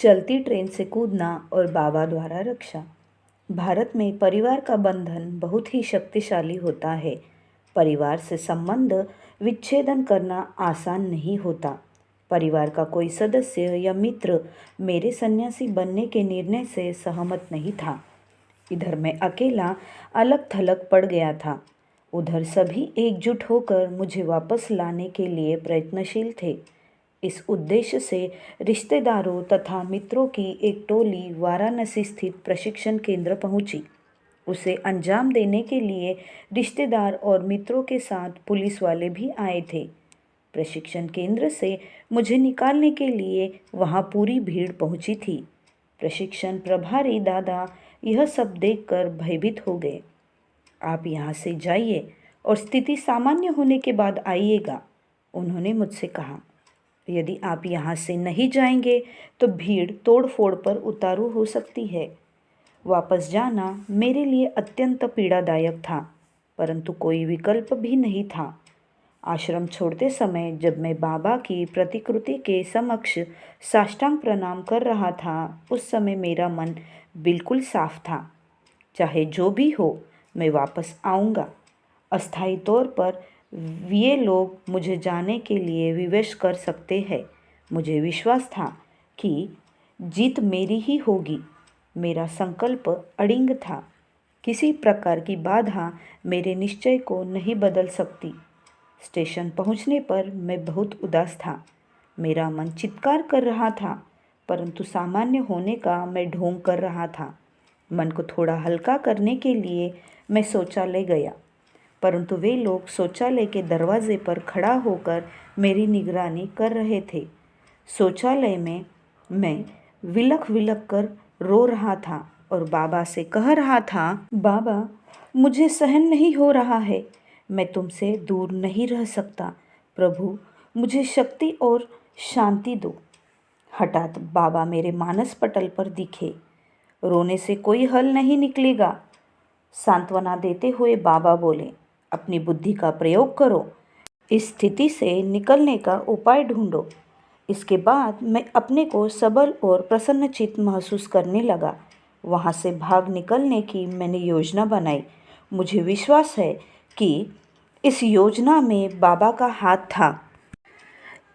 चलती ट्रेन से कूदना और बाबा द्वारा रक्षा। भारत में परिवार का बंधन बहुत ही शक्तिशाली होता है। परिवार से संबंध विच्छेदन करना आसान नहीं होता। परिवार का कोई सदस्य या मित्र मेरे सन्यासी बनने के निर्णय से सहमत नहीं था। इधर मैं अकेला अलग थलग पड़ गया था, उधर सभी एकजुट होकर मुझे वापस लाने के लिए प्रयत्नशील थे। इस उद्देश्य से रिश्तेदारों तथा मित्रों की एक टोली वाराणसी स्थित प्रशिक्षण केंद्र पहुंची। उसे अंजाम देने के लिए रिश्तेदार और मित्रों के साथ पुलिस वाले भी आए थे। प्रशिक्षण केंद्र से मुझे निकालने के लिए वहां पूरी भीड़ पहुंची थी। प्रशिक्षण प्रभारी दादा यह सब देखकर भयभीत हो गए। आप यहाँ से जाइए और स्थिति सामान्य होने के बाद आइएगा, उन्होंने मुझसे कहा। यदि आप यहाँ से नहीं जाएंगे तो भीड़ तोड़फोड़ पर उतारू हो सकती है। वापस जाना मेरे लिए अत्यंत पीड़ादायक था, परंतु कोई विकल्प भी नहीं था। आश्रम छोड़ते समय जब मैं बाबा की प्रतिकृति के समक्ष साष्टांग प्रणाम कर रहा था, उस समय मेरा मन बिल्कुल साफ था। चाहे जो भी हो, मैं वापस आऊँगा। अस्थायी तौर पर ये लोग मुझे जाने के लिए विवश कर सकते हैं। मुझे विश्वास था कि जीत मेरी ही होगी। मेरा संकल्प अड़िंग था। किसी प्रकार की बाधा मेरे निश्चय को नहीं बदल सकती। स्टेशन पहुंचने पर मैं बहुत उदास था। मेरा मन चित्कार कर रहा था, परंतु सामान्य होने का मैं ढोंग कर रहा था। मन को थोड़ा हल्का करने के लिए मैं शौचालय गया, परंतु वे लोग शौचालय के दरवाजे पर खड़ा होकर मेरी निगरानी कर रहे थे। शौचालय में मैं विलख विलख कर रो रहा था और बाबा से कह रहा था, बाबा, मुझे सहन नहीं हो रहा है। मैं तुमसे दूर नहीं रह सकता। प्रभु, मुझे शक्ति और शांति दो। हठात बाबा मेरे मानस पटल पर दिखे। रोने से कोई हल नहीं निकलेगा, सांत्वना देते हुए बाबा बोले। अपनी बुद्धि का प्रयोग करो, इस स्थिति से निकलने का उपाय ढूंढो। इसके बाद मैं अपने को सबल और प्रसन्नचित्त महसूस करने लगा। वहाँ से भाग निकलने की मैंने योजना बनाई। मुझे विश्वास है कि इस योजना में बाबा का हाथ था।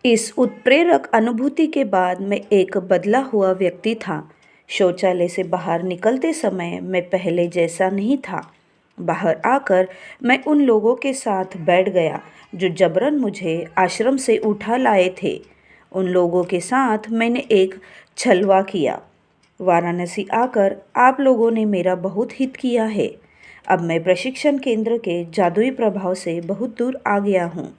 इस उत्प्रेरक अनुभूति के बाद मैं एक बदला हुआ व्यक्ति था। शौचालय से बाहर निकलते समय मैं पहले जैसा नहीं था। बाहर आकर मैं उन लोगों के साथ बैठ गया जो जबरन मुझे आश्रम से उठा लाए थे। उन लोगों के साथ मैंने एक छलवा किया। वाराणसी आकर आप लोगों ने मेरा बहुत हित किया है। अब मैं प्रशिक्षण केंद्र के जादुई प्रभाव से बहुत दूर आ गया हूँ।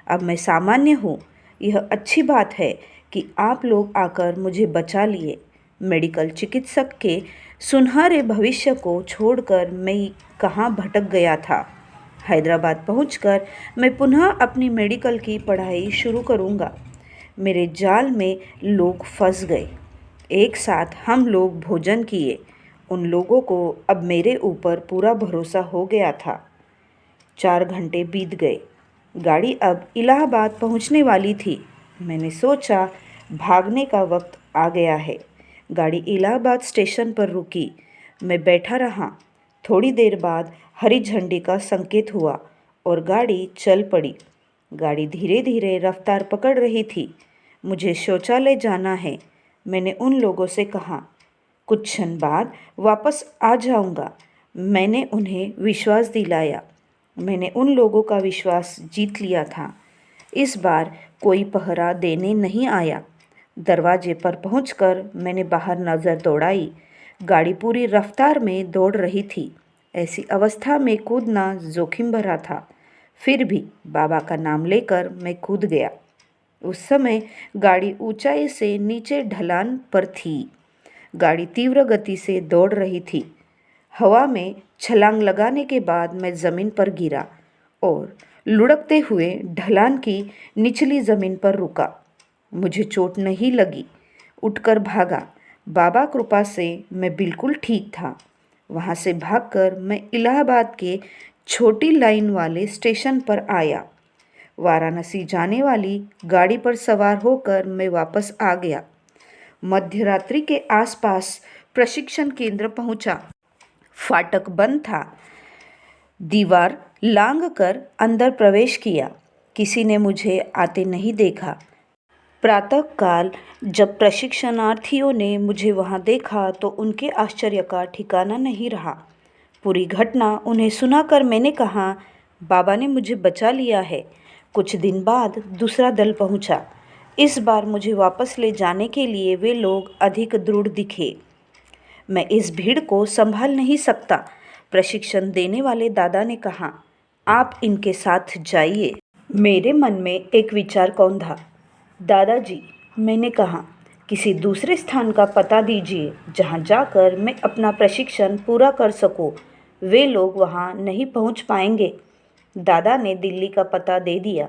अब मैं सामान्य हूँ। यह अच्छी बात है कि आप लोग आकर मुझे बचा लिए। मेडिकल चिकित्सक के सुनहरे भविष्य को छोड़कर मैं कहाँ भटक गया था। हैदराबाद पहुंचकर मैं पुनः अपनी मेडिकल की पढ़ाई शुरू करूंगा। मेरे जाल में लोग फंस गए। एक साथ हम लोग भोजन किए। उन लोगों को अब मेरे ऊपर पूरा भरोसा हो गया था। 4 घंटे बीत गए। गाड़ी अब इलाहाबाद पहुंचने वाली थी। मैंने सोचा, भागने का वक्त आ गया है। गाड़ी इलाहाबाद स्टेशन पर रुकी। मैं बैठा रहा। थोड़ी देर बाद हरी झंडी का संकेत हुआ और गाड़ी चल पड़ी। गाड़ी धीरे धीरे रफ्तार पकड़ रही थी। मुझे शौचालय जाना है, मैंने उन लोगों से कहा। कुछ क्षण बाद वापस आ जाऊंगा, मैंने उन्हें विश्वास दिलाया। मैंने उन लोगों का विश्वास जीत लिया था। इस बार कोई पहरा देने नहीं आया। दरवाजे पर पहुंचकर मैंने बाहर नज़र दौड़ाई। गाड़ी पूरी रफ्तार में दौड़ रही थी। ऐसी अवस्था में कूदना जोखिम भरा था। फिर भी बाबा का नाम लेकर मैं कूद गया। उस समय गाड़ी ऊंचाई से नीचे ढलान पर थी। गाड़ी तीव्र गति से दौड़ रही थी। हवा में छलांग लगाने के बाद मैं ज़मीन पर गिरा और लुढ़कते हुए ढलान की निचली ज़मीन पर रुका। मुझे चोट नहीं लगी। उठकर भागा। बाबा कृपा से मैं बिल्कुल ठीक था। वहाँ से भागकर मैं इलाहाबाद के छोटी लाइन वाले स्टेशन पर आया। वाराणसी जाने वाली गाड़ी पर सवार होकर मैं वापस आ गया। मध्यरात्रि के आसपास प्रशिक्षण केंद्र पहुंचा। फाटक बंद था। दीवार लांघकर अंदर प्रवेश किया। किसी ने मुझे आते नहीं देखा। प्रातःकाल जब प्रशिक्षणार्थियों ने मुझे वहां देखा तो उनके आश्चर्य का ठिकाना नहीं रहा। पूरी घटना उन्हें सुनाकर मैंने कहा, बाबा ने मुझे बचा लिया है। कुछ दिन बाद दूसरा दल पहुंचा। इस बार मुझे वापस ले जाने के लिए वे लोग अधिक दृढ़ दिखे। मैं इस भीड़ को संभाल नहीं सकता। प्रशिक्षण देने वाले दादा ने कहा, आप इनके साथ जाइए। मेरे मन में एक विचार कौंधा। दादाजी, मैंने कहा, किसी दूसरे स्थान का पता दीजिए जहां जाकर मैं अपना प्रशिक्षण पूरा कर सकूं। वे लोग वहां नहीं पहुंच पाएंगे। दादा ने दिल्ली का पता दे दिया।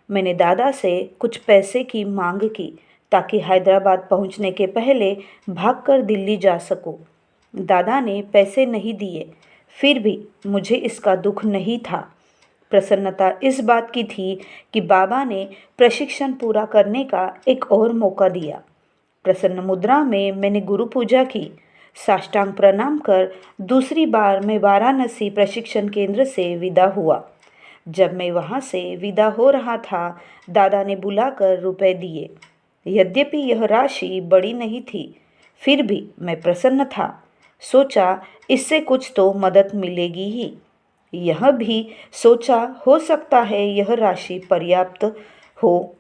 मैंने दादा से कुछ पैसे की मांग की ताकि हैदराबाद पहुंचने के पहले भागकर दिल्ली जा सकूं। दादा ने पैसे नहीं दिए। फिर भी मुझे इसका दुख नहीं था। प्रसन्नता इस बात की थी कि बाबा ने प्रशिक्षण पूरा करने का एक और मौका दिया। प्रसन्न मुद्रा में मैंने गुरु पूजा की। साष्टांग प्रणाम कर दूसरी बार मैं वाराणसी प्रशिक्षण केंद्र से विदा हुआ। जब मैं वहां से विदा हो रहा था, दादा ने बुलाकर रुपए दिए। यद्यपि यह राशि बड़ी नहीं थी, फिर भी मैं प्रसन्न था। सोचा, इससे कुछ तो मदद मिलेगी ही। यह भी सोचा, हो सकता है यह राशि पर्याप्त हो।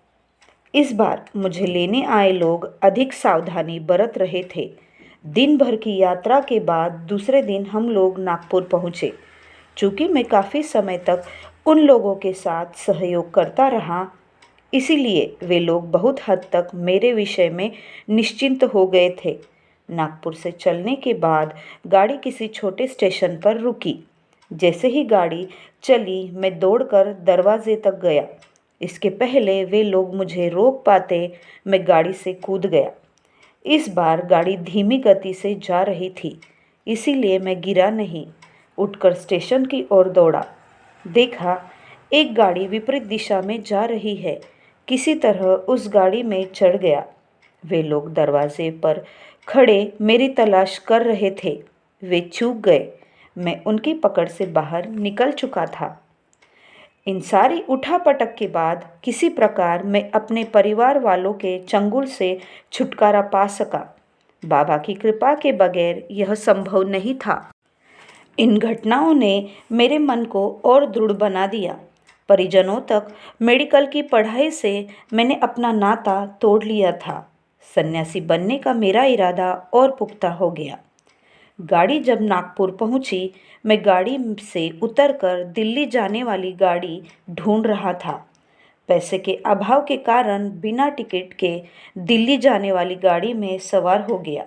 इस बार मुझे लेने आए लोग अधिक सावधानी बरत रहे थे। दिन भर की यात्रा के बाद दूसरे दिन हम लोग नागपुर पहुँचे। चूँकि मैं काफ़ी समय तक उन लोगों के साथ सहयोग करता रहा, इसीलिए वे लोग बहुत हद तक मेरे विषय में निश्चिंत हो गए थे। नागपुर से चलने के बाद गाड़ी किसी छोटे स्टेशन पर रुकी। जैसे ही गाड़ी चली, मैं दौड़कर दरवाजे तक गया। इसके पहले वे लोग मुझे रोक पाते, मैं गाड़ी से कूद गया। इस बार गाड़ी धीमी गति से जा रही थी, इसीलिए मैं गिरा नहीं। उठकर स्टेशन की ओर दौड़ा। देखा, एक गाड़ी विपरीत दिशा में जा रही है। किसी तरह उस गाड़ी में चढ़ गया। वे लोग दरवाजे पर खड़े मेरी तलाश कर रहे थे। वे चूक गए। मैं उनकी पकड़ से बाहर निकल चुका था। इन सारी उठापटक के बाद किसी प्रकार मैं अपने परिवार वालों के चंगुल से छुटकारा पा सका। बाबा की कृपा के बगैर यह संभव नहीं था। इन घटनाओं ने मेरे मन को और दृढ़ बना दिया। परिजनों तक मेडिकल की पढ़ाई से मैंने अपना नाता तोड़ लिया था। सन्यासी बनने का मेरा इरादा और पुख्ता हो गया। गाड़ी जब नागपुर पहुंची, मैं गाड़ी से उतरकर दिल्ली जाने वाली गाड़ी ढूंढ रहा था। पैसे के अभाव के कारण बिना टिकट के दिल्ली जाने वाली गाड़ी में सवार हो गया।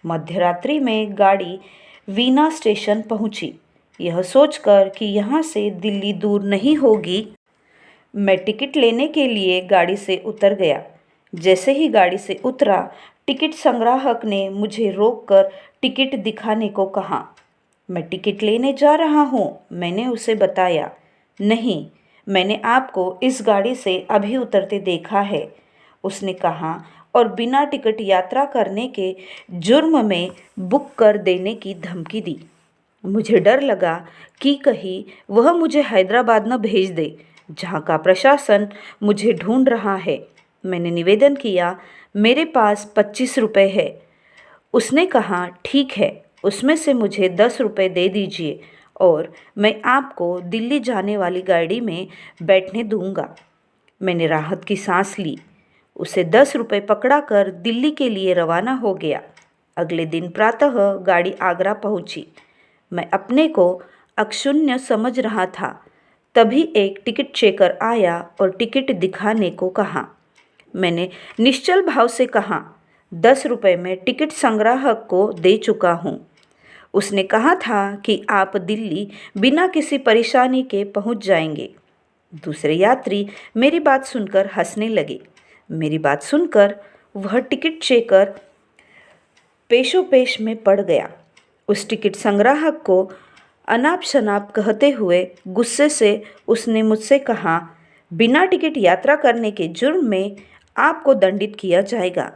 मध्यरात्रि में गाड़ी वीना स्टेशन पहुंची। यह सोचकर कि यहाँ से दिल्ली दूर नहीं होगी, मैं टिकट लेने के लिए गाड़ी से उतर गया। जैसे ही गाड़ी से उतरा, टिकट संग्राहक ने मुझे रोककर टिकट दिखाने को कहा। मैं टिकट लेने जा रहा हूँ, मैंने उसे बताया। नहीं, मैंने आपको इस गाड़ी से अभी उतरते देखा है, उसने कहा और बिना टिकट यात्रा करने के जुर्म में बुक कर देने की धमकी दी। मुझे डर लगा कि कहीं वह मुझे हैदराबाद न भेज दे, जहाँ का प्रशासन मुझे ढूंढ रहा है। मैंने निवेदन किया, मेरे पास 25 रुपये है। उसने कहा, ठीक है, उसमें से मुझे 10 रुपये दे दीजिए और मैं आपको दिल्ली जाने वाली गाड़ी में बैठने दूंगा। मैंने राहत की सांस ली। उसे 10 रुपये पकड़ाकर दिल्ली के लिए रवाना हो गया। अगले दिन प्रातः गाड़ी आगरा पहुंची। मैं अपने को अक्षुण्य समझ रहा था। तभी एक टिकट चेकर आया और टिकट दिखाने को कहा। मैंने निश्चल भाव से कहा, 10 रुपये में टिकट संग्राहक को दे चुका हूँ। उसने कहा था कि आप दिल्ली बिना किसी परेशानी के पहुँच जाएंगे। दूसरे यात्री मेरी बात सुनकर हंसने लगे। मेरी बात सुनकर वह टिकट चेकर पेशोपेश में पड़ गया। उस टिकट संग्राहक को अनाप शनाप कहते हुए गुस्से से उसने मुझसे कहा, बिना टिकट यात्रा करने के जुर्म में आपको दंडित किया जाएगा।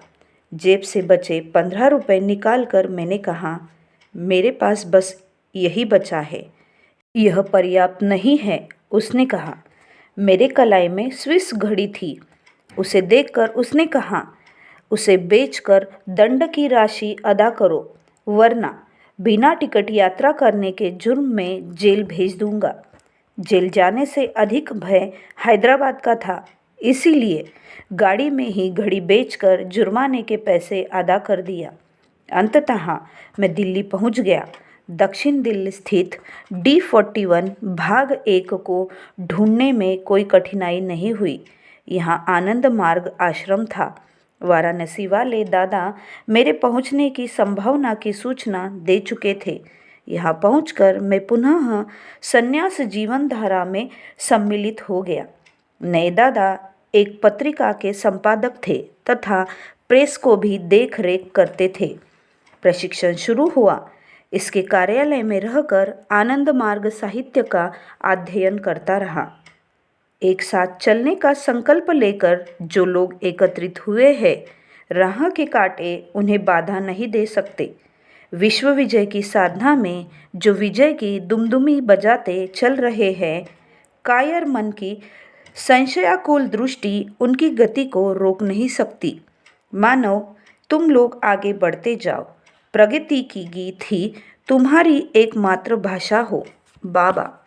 जेब से बचे 15 रुपए निकालकर मैंने कहा, मेरे पास बस यही बचा है। यह पर्याप्त नहीं है, उसने कहा। मेरे कलाई में स्विस घड़ी थी। उसे देखकर उसने कहा, उसे बेचकर दंड की राशि अदा करो, वरना बिना टिकट यात्रा करने के जुर्म में जेल भेज दूंगा। जेल जाने से अधिक भय हैदराबाद का था, इसीलिए गाड़ी में ही घड़ी बेचकर जुर्माने के पैसे अदा कर दिया। अंततः मैं दिल्ली पहुंच गया। दक्षिण दिल्ली स्थित D41 भाग 1 को ढूंढने में कोई कठिनाई नहीं हुई। यहाँ आनंद मार्ग आश्रम था। वाराणसी वाले दादा मेरे पहुंचने की संभावना की सूचना दे चुके थे। यहाँ पहुंचकर मैं पुनः संन्यास जीवन धारा में सम्मिलित हो गया। नए दादा एक पत्रिका के संपादक थे तथा प्रेस को भी देख रेख करते थे। प्रशिक्षण शुरू हुआ। इसके कार्यालय में रहकर आनंद मार्ग साहित्य का अध्ययन करता रहा। एक साथ चलने का संकल्प लेकर जो लोग एकत्रित हुए हैं, राह के कांटे उन्हें बाधा नहीं दे सकते। विश्व विजय की साधना में जो विजय की दुमदुमी बजाते चल रहे हैं, कायर मन की संशयाकुल दृष्टि उनकी गति को रोक नहीं सकती। मानो तुम लोग आगे बढ़ते जाओ, प्रगति की गीत ही तुम्हारी एकमात्र भाषा हो। बाबा।